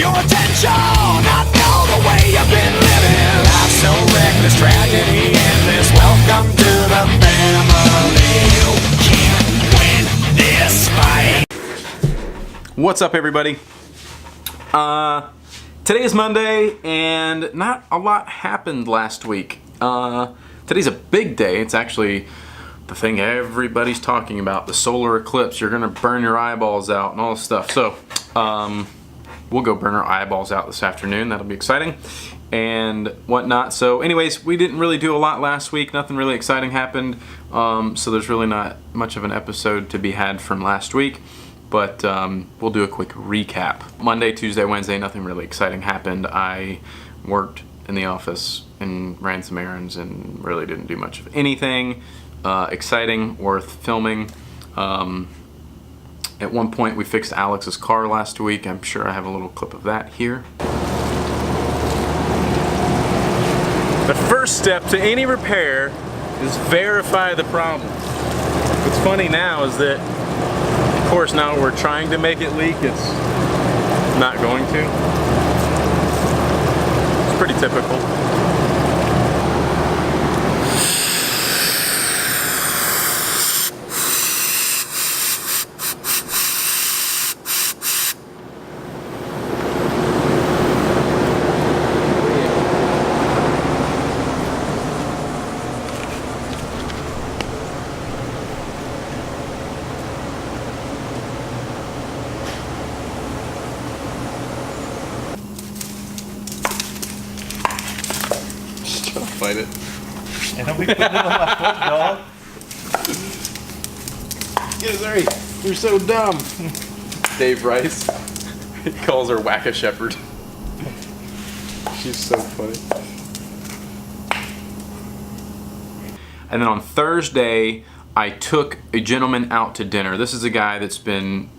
your attention. I know the way you've been living. Life's so reckless, tragedy endless. Welcome to the family. You can't win this fight. What's up, everybody? Today is Monday, and not a lot happened last week. Today's a big day. It's actually the thing everybody's talking about, the solar eclipse. You're gonna burn your eyeballs out and all this stuff. So, we'll go burn our eyeballs out this afternoon. That'll be exciting and whatnot. So anyways, we didn't really do a lot last week. Nothing really exciting happened. So there's really not much of an episode to be had from last week. But we'll do a quick recap. Monday, Tuesday, Wednesday, nothing really exciting happened. I worked in the office and ran some errands and really didn't do much of anything exciting, worth filming. At one point we fixed Alex's car last week. I'm sure I have a little clip of that here. The first step to any repair is verify the problem. What's funny now is that, of course, now we're trying to make it leak, it's not going to. It's pretty typical. Fight it. And then we put it on my foot, dog. Yes, sorry. You're so dumb. Dave Rice. He calls her Whack a Shepherd. She's so funny. And then on Thursday, I took a gentleman out to dinner. This is a guy that's been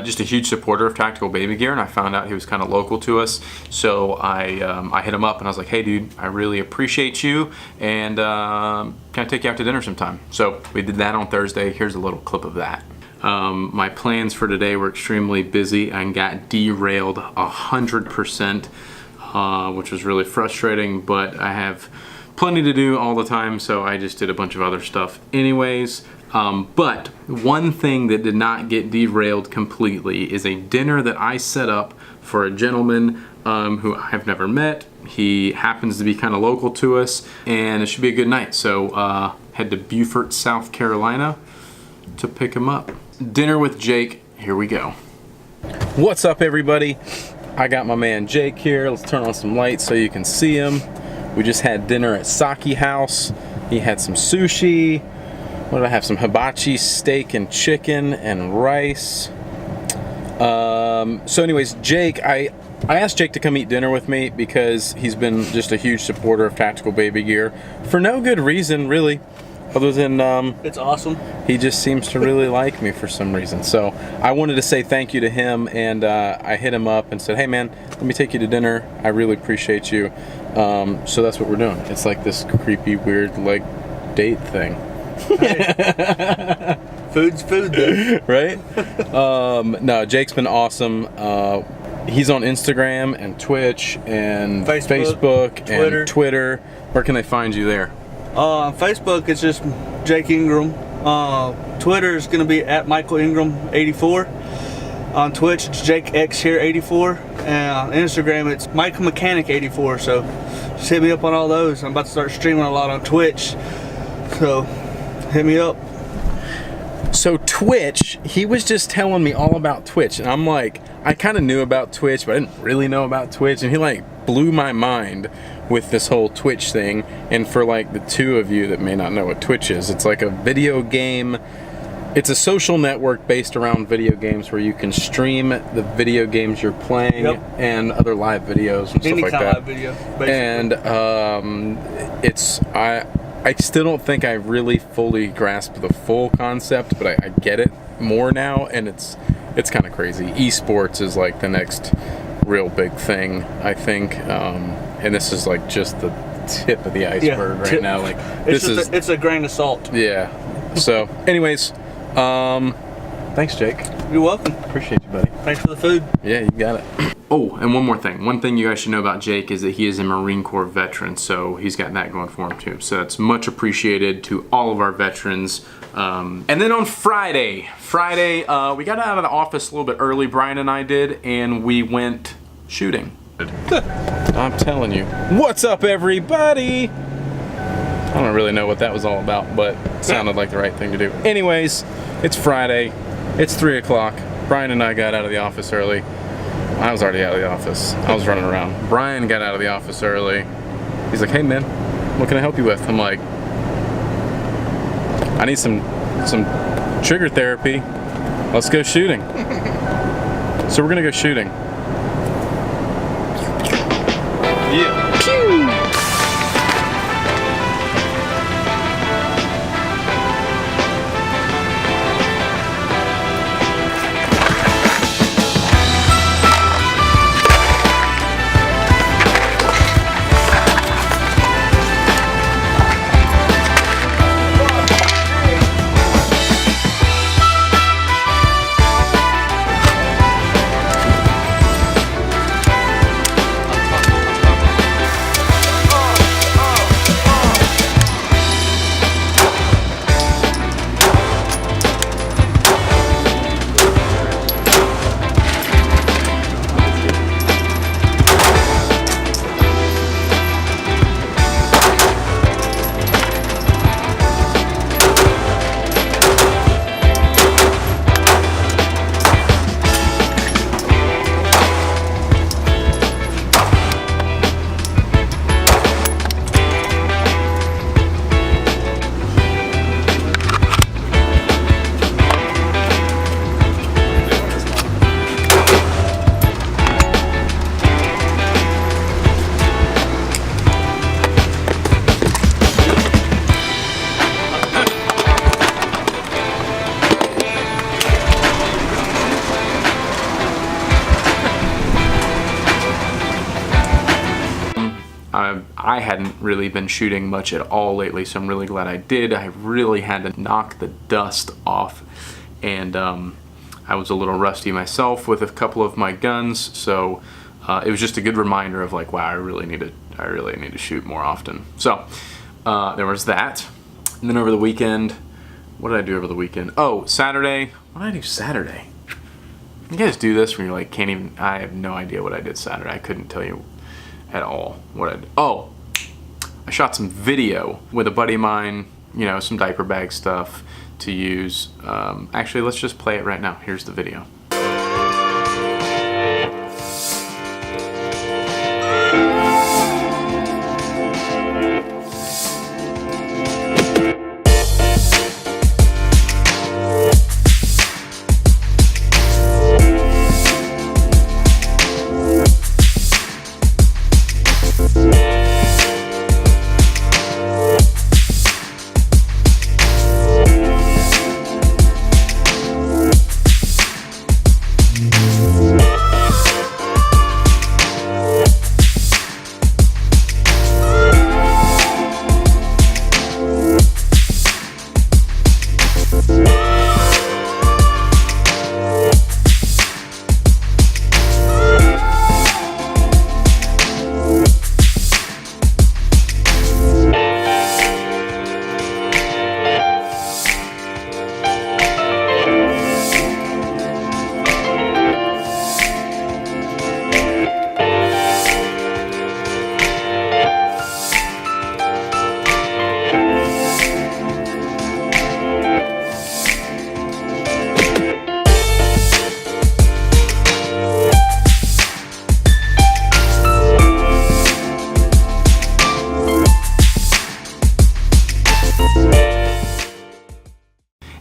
just a huge supporter of Tactical Baby Gear, and I found out he was kind of local to us. So I hit him up and I was like, hey dude, I really appreciate you, and can I take you out to dinner sometime? So we did that on Thursday. Here's a little clip of that. My plans for today were extremely busy and got derailed 100%, which was really frustrating, but I have plenty to do all the time, so I just did a bunch of other stuff anyways. But one thing that did not get derailed completely is a dinner that I set up for a gentleman who I've never met. He happens to be kind of local to us, and it should be a good night. So head to Beaufort, South Carolina to pick him up. Dinner with Jake, here we go. What's up, everybody? I got my man Jake here. Let's turn on some lights so you can see him. We just had dinner at Saki House. He had some sushi. What did I have? Some hibachi steak and chicken and rice. So anyways, Jake, I asked Jake to come eat dinner with me because he's been just a huge supporter of Tactical Baby Gear for no good reason, really, other than it's awesome. He just seems to really like me for some reason. So I wanted to say thank you to him, and I hit him up and said, hey man, let me take you to dinner. I really appreciate you. So that's what we're doing. It's like this creepy, weird, like, date thing. Food's food, though. Right? No, Jake's been awesome. He's on Instagram and Twitch and Facebook Twitter. and Twitter. Where can they find you there? On Facebook, it's just Jake Ingram. Twitter is going to be at Michael Ingram 84. On Twitch, it's Jake X here 84. And on Instagram, it's Michael Mechanic 84. So just hit me up on all those. I'm about to start streaming a lot on Twitch. So hit me up. So Twitch, he was just telling me all about Twitch, and I'm like, I kind of knew about Twitch, but I didn't really know about Twitch, and he like blew my mind with this whole Twitch thing. And for like the two of you that may not know what Twitch is, it's like a video game, it's a social network based around video games where you can stream the video games you're playing. Yep. And other live videos and Any stuff like kind that. of live video, basically. And I still don't think I really fully grasped the full concept, but I get it more now, and it's kind of crazy. Esports is like the next real big thing, I think, and this is like just the tip of the iceberg right now. Like it's a grain of salt. Yeah. So, anyways, thanks, Jake. You're welcome. Appreciate you, buddy. Thanks for the food. Yeah, you got it. Oh, and one more thing. One thing you guys should know about Jake is that he is a Marine Corps veteran, so he's got that going for him too. So that's much appreciated to all of our veterans. And then on Friday, we got out of the office a little bit early, Brian and I did, and we went shooting. I'm telling you. What's up, everybody? I don't really know what that was all about, but it sounded like the right thing to do. Anyways, it's Friday. It's 3 o'clock. Brian and I got out of the office early. I was already out of the office. I was running around. Brian got out of the office early. He's like, hey man, what can I help you with? I'm like, I need some trigger therapy. Let's go shooting. So we're gonna go shooting. Yeah. Pew! I hadn't really been shooting much at all lately, so I'm really glad I did. I really had to knock the dust off, and I was a little rusty myself with a couple of my guns, so it was just a good reminder of like, wow, I really need to shoot more often. So there was that. And then over the weekend, what did I do over the weekend? Oh, Saturday. What did I do Saturday? You guys do this where you're like, I have no idea what I did Saturday. I couldn't tell you at all what I did. Oh, I shot some video with a buddy of mine, you know, some diaper bag stuff to use. Actually, let's just play it right now. Here's the video.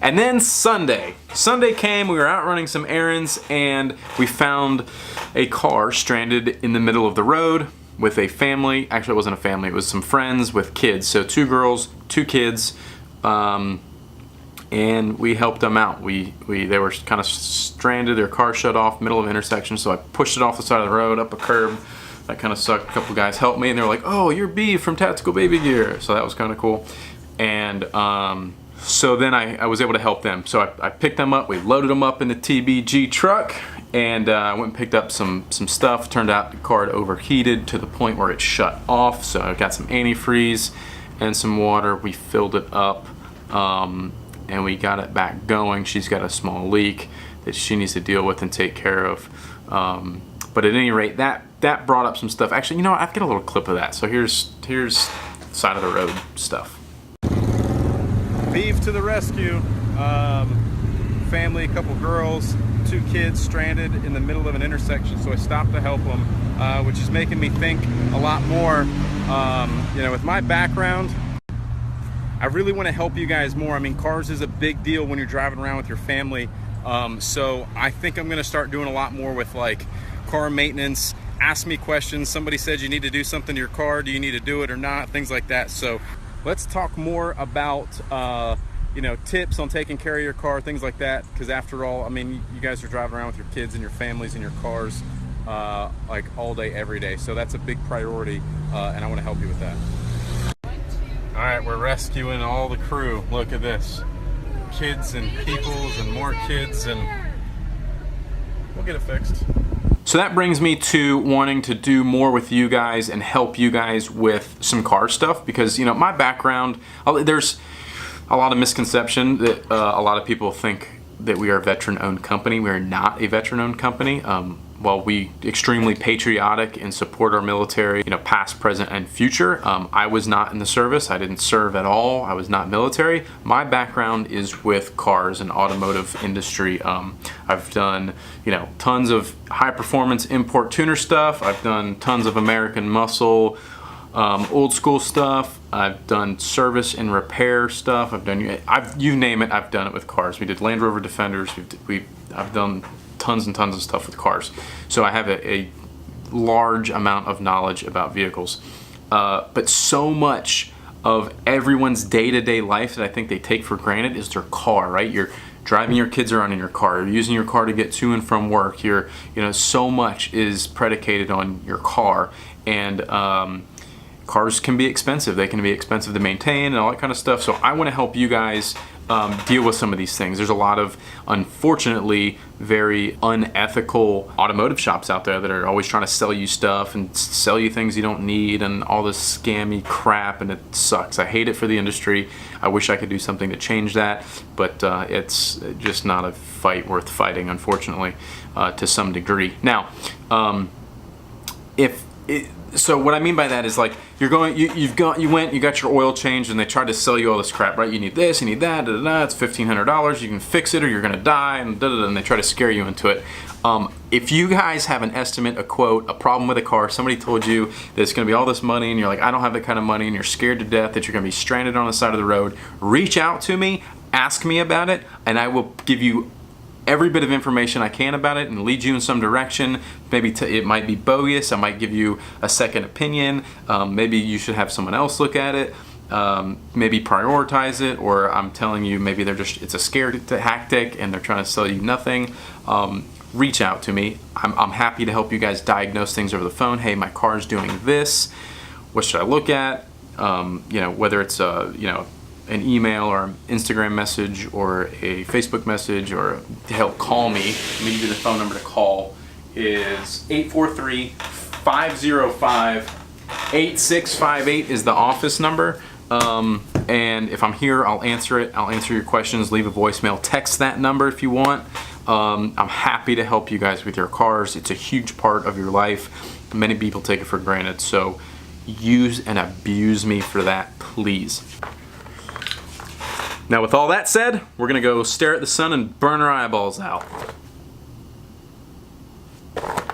And then Sunday came, we were out running some errands, and we found a car stranded in the middle of the road with a family. Actually, it wasn't a family, it was some friends with kids. So 2 girls, 2 kids, and we helped them out. They were kind of stranded, their car shut off, middle of an intersection, so I pushed it off the side of the road, up a curb. That kind of sucked. A couple guys helped me, and they were like, oh, you're B from Tactical Baby Gear. So that was kind of cool. And so then I was able to help them. So I picked them up, we loaded them up in the TBG truck, and I went and picked up some stuff. Turned out the car had overheated to the point where it shut off, so I got some antifreeze and some water. We filled it up, and we got it back going. She's got a small leak that she needs to deal with and take care of. But at any rate, that brought up some stuff. Actually, you know what? I've got a little clip of that. So here's side of the road stuff. Beef to the rescue. Family, a couple girls, 2 kids stranded in the middle of an intersection, so I stopped to help them, which is making me think a lot more. You know, with my background, I really want to help you guys more. I mean, cars is a big deal when you're driving around with your family. So I think I'm going to start doing a lot more with like car maintenance. Ask me questions. Somebody said you need to do something to your car. Do you need to do it or not? Things like that. So let's talk more about, you know, tips on taking care of your car, things like that. Because after all, I mean, you guys are driving around with your kids and your families and your cars like all day, every day. So that's a big priority, and I want to help you with that. All right, we're rescuing all the crew. Look at this. Kids and peoples and more kids, and we'll get it fixed. So that brings me to wanting to do more with you guys and help you guys with some car stuff, because, you know, my background, there's a lot of misconception that a lot of people think that we are a veteran-owned company. We are not a veteran-owned company. While we extremely patriotic and support our military, you know, past, present, and future, I was not in the service. I didn't serve at all. I was not military. My background is with cars and automotive industry. I've done, you know, tons of high-performance import tuner stuff. I've done tons of American Muscle, old school stuff. I've done service and repair stuff. You name it, I've done it with cars. We did Land Rover Defenders. I've done tons and tons of stuff with cars. So I have a large amount of knowledge about vehicles. But so much of everyone's day-to-day life that I think they take for granted is their car, right? You're driving your kids around in your car. You're using your car to get to and from work. You know, so much is predicated on your car. And cars can be expensive. They can be expensive to maintain and all that kind of stuff. So I want to help you guys deal with some of these things. There's a lot of, unfortunately, very unethical automotive shops out there that are always trying to sell you stuff and sell you things you don't need and all this scammy crap, and it sucks. I hate it for the industry. I wish I could do something to change that, but it's just not a fight worth fighting, unfortunately, to some degree. Now, so what I mean by that is, like, you went, you got your oil changed, and they tried to sell you all this crap, right? You need this, you need that, it's $1,500, you can fix it or you're gonna die, and and they try to scare you into it. If you guys have an estimate, a quote, a problem with a car, somebody told you that it's gonna be all this money, and you're like, I don't have that kind of money, and you're scared to death that you're gonna be stranded on the side of the road, reach out to me, ask me about it, and I will give you every bit of information I can about it and lead you in some direction. Maybe it might be bogus. I might give you a second opinion. Maybe you should have someone else look at it. Maybe prioritize it, or I'm telling you maybe it's a scare tactic and they're trying to sell you nothing. Reach out to me. I'm happy to help you guys diagnose things over the phone. Hey, my car is doing this. What should I look at? You know, whether it's an email or an Instagram message or a Facebook message, or hell, call me. Let me give you the phone number to call. Is 843-505-8658 is the office number. And if I'm here, I'll answer it. I'll answer your questions. Leave a voicemail. Text that number if you want. I'm happy to help you guys with your cars. It's a huge part of your life. Many people take it for granted. So use and abuse me for that, please. Now, with all that said, we're gonna go stare at the sun and burn our eyeballs out.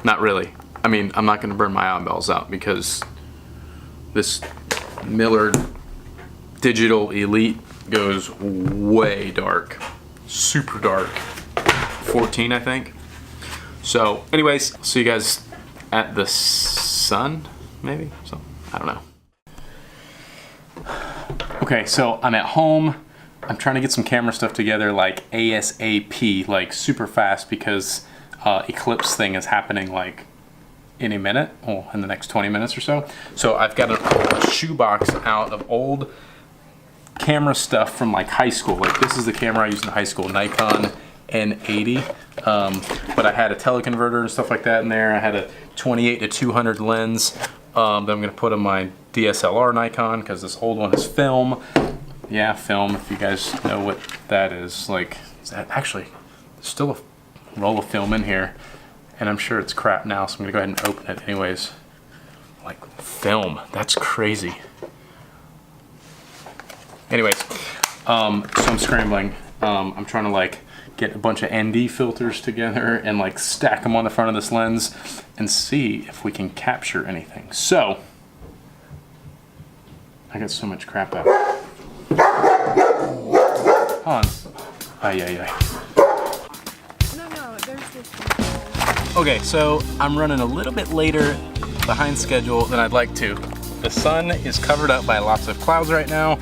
Not really. I mean, I'm not gonna burn my eyeballs out because this Miller Digital Elite goes way dark. Super dark. 14, I think. So, anyways, see you guys at the sun, maybe? So, I don't know. Okay, so I'm at home. I'm trying to get some camera stuff together like ASAP, like super fast, because Eclipse thing is happening like in a minute, or in the next 20 minutes or so. So I've got a shoebox out of old camera stuff from like high school. Like this is the camera I used in high school, Nikon N80, but I had a teleconverter and stuff like that in there. I had a 28 to 200 lens that I'm gonna put on my DSLR Nikon because this old one is film. Yeah, film, if you guys know what that is. Like, is that actually, there's still a roll of film in here, and I'm sure it's crap now, so I'm gonna go ahead and open it anyways. Like, film, that's crazy. Anyways, so I'm scrambling. I'm trying to like get a bunch of ND filters together and like stack them on the front of this lens and see if we can capture anything. So, I got so much crap out. Hold on. Ay. No, there's this. Okay, so I'm running a little bit later behind schedule than I'd like to. The sun is covered up by lots of clouds right now,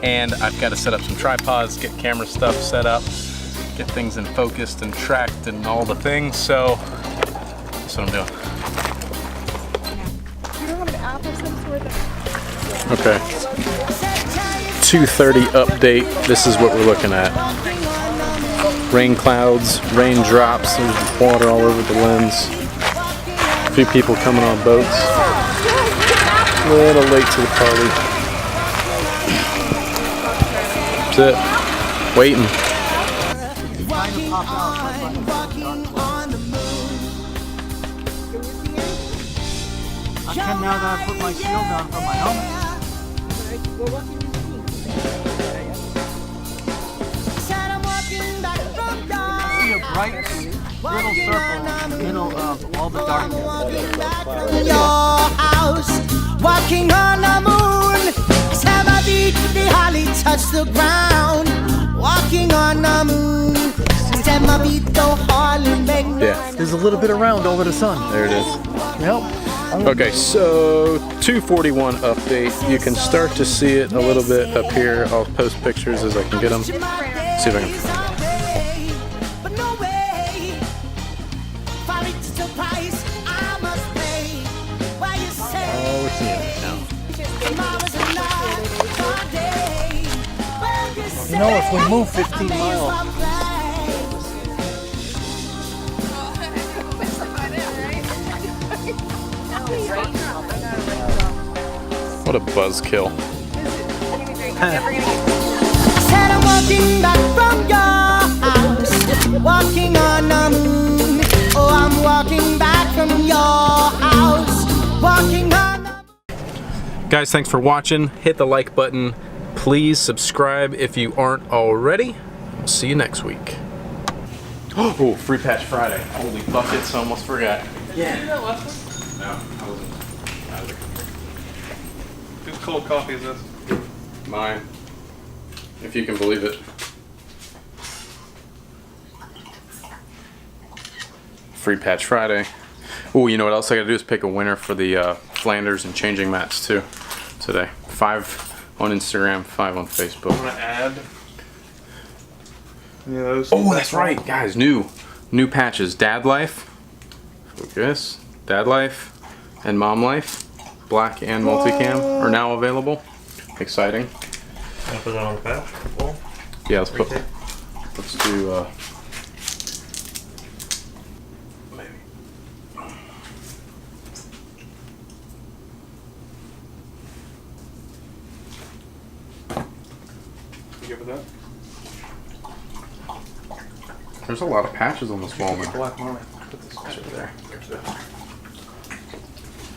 and I've got to set up some tripods, get camera stuff set up, get things in focused and tracked and all the things, so that's what I'm doing. You don't have an app of some sort of... Okay. 2:30 update. This is what we're looking at. Rain clouds, raindrops, there's water all over the lens. A few people coming on boats. A little late to the party. That's it. Waiting. I can now that I put my shield on from my helmet. I see a bright little circle in the middle of all the darkness. Your house, walking on the moon. As my feet they hardly touch the ground. Walking on the moon. As my feet don't hardly make Yeah. There's a little bit around over the sun. There it is. Yep. Okay, so 241 update. You can start to see it a little bit up here. I'll post pictures as I can get them. See if I can. But no way. For it's the price I must pay. Why you say Oh, we're seeing it now. tomorrow's another day. Well, You know, if we move 15 miles, What a buzzkill. said I'm walking back from your house, walking on the moon. Oh, I'm walking back from your house, walking on the moon. Guys, thanks for watching. Hit the like button. Please subscribe if you aren't already. We'll see you next week. Oh, Free Patch Friday. Holy buckets, I almost forgot. Yeah. No, I wasn't. Whose cold coffee is this? Mine. If you can believe it. Free Patch Friday. Oh, you know what else I gotta do is pick a winner for the Flanders and changing mats too today. 5 on Instagram, 5 on Facebook. I'm gonna add any of those. Oh, that's right, guys. New patches. Dad Life. Focus. Dad Life and Mom Life. Black and multicam are now available. Exciting. I'll put that on the patch. Well, Yeah, let's do maybe. You good with that? There's a lot of patches on this wall now. Black marble. Put this over there.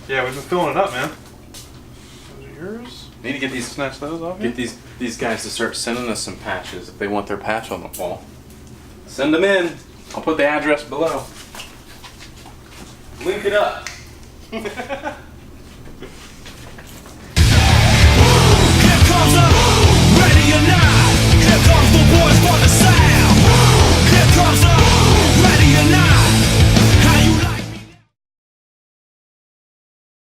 Yeah, we've been filling it up, man. Those are yours. Need to get these Snatch those off you? Get these guys to start sending us some patches if they want their patch on the wall. Send them in. I'll put the address below. Link it up.